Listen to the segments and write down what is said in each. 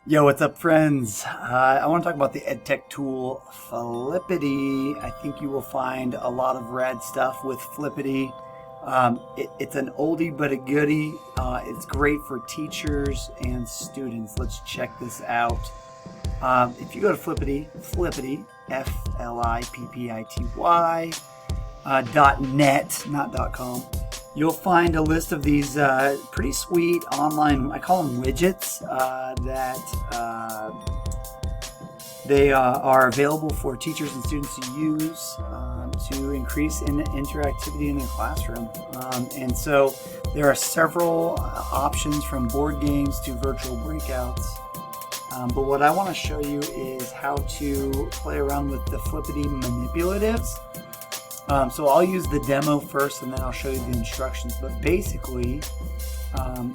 Yo, what's up, friends? I want to talk about the EdTech tool Flippity. I think you will find a lot of rad stuff with Flippity. It's an oldie but a goodie. It's great for teachers and students. Let's check this out. If you go to Flippity, Flippity, .net, not .com, you'll find a list of these pretty sweet online, I call them widgets, that they are available for teachers and students to use to increase interactivity in their classroom. And so there are several options from board games to virtual breakouts. But what I want to show you is how to play around with the Flippity Manipulatives. So I'll use the demo first and then I'll show you the instructions. But basically,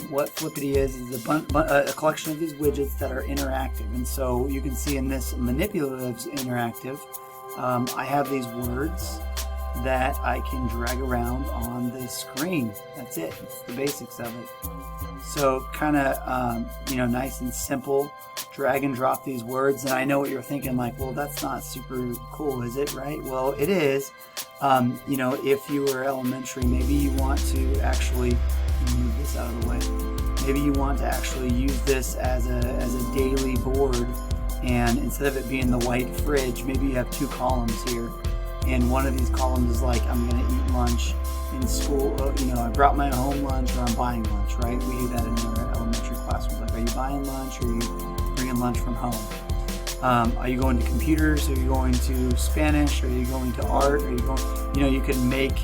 what Flippity is a collection of these widgets that are interactive. And so you can see in this Manipulatives interactive, I have these words that I can drag around on the screen. That's it. It's the basics of it. So kind of, nice and simple. Drag and drop these words. And I know what you're thinking, like, well, that's not super cool, is it? Right? Well, it is. If you were elementary, maybe you want to actually move this out of the way. Maybe you want to actually use this as a daily board, and instead of it being the white fridge, maybe you have two columns here, and one of these columns is like, I'm going to eat lunch in school. I brought my home lunch, or I'm buying lunch. Right? We do that in our elementary classrooms. Like, are you buying lunch, or are you bringing lunch from home? Are you going to computers? Are you going to Spanish? Are you going to art? Are you going? You can make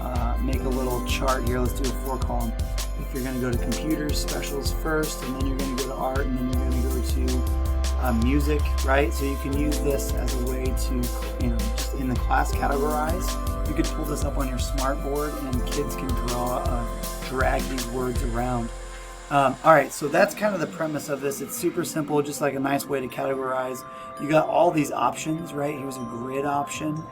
a little chart here. Let's do a 4-column. If you're going to go to computers, specials first, and then you're going to go to art, and then you're going to go to music, right? So you can use this as a way to, just in the class categorize. You could pull this up on your smartboard, and kids can drag these words around. All right, so that's kind of the premise of this. It's super simple, just like a nice way to categorize. You got all these options, right? Here's a grid option.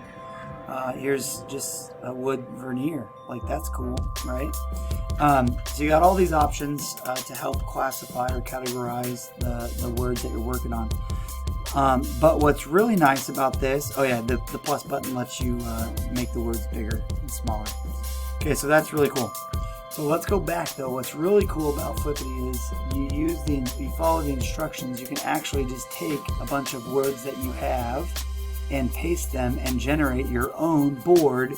Here's just a wood veneer. Like, that's cool, right? So you got all these options to help classify or categorize the words that you're working on. But what's really nice about this, the plus button lets you make the words bigger and smaller. Okay, so that's really cool. So let's go back though. What's really cool about Flippity is you follow the instructions. You can actually just take a bunch of words that you have and paste them and generate your own board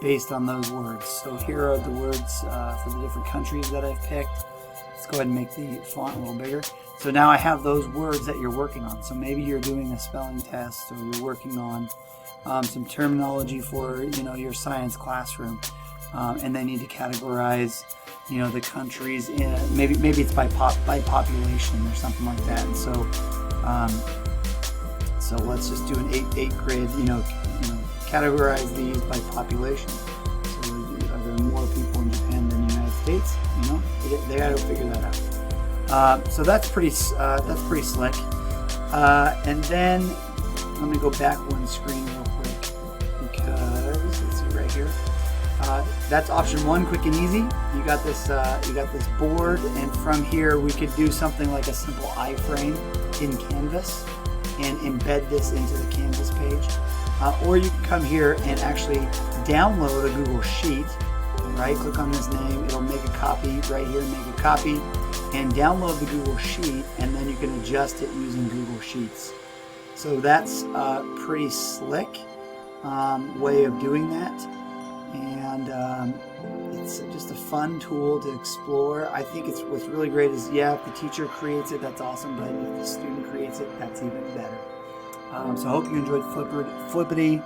based on those words. So here are the words for the different countries that I've picked. Let's go ahead and make the font a little bigger. So now I have those words that you're working on. So maybe you're doing a spelling test, or you're working on some terminology for your science classroom. And they need to categorize, the countries in maybe it's by population or something like that. And so, so let's just do an 8 grid. Categorize these by population. So are there more people in Japan than the United States? They got to figure that out. So that's pretty slick. And then let me go back one screen real quick, because let's see right here. That's option 1, quick and easy. You got this board, and from here we could do something like a simple iFrame in Canvas and embed this into the Canvas page. Or you can come here and actually download a Google Sheet. Right? Click on this name. It'll make a copy right here. Make a copy and download the Google Sheet, and then you can adjust it using Google Sheets. So that's a pretty slick way of doing that. And it's just a fun tool to explore. I think what's really great is, if the teacher creates it, that's awesome, but if the student creates it, that's even better. So I hope you enjoyed Flippity.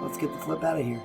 Let's get the flip out of here.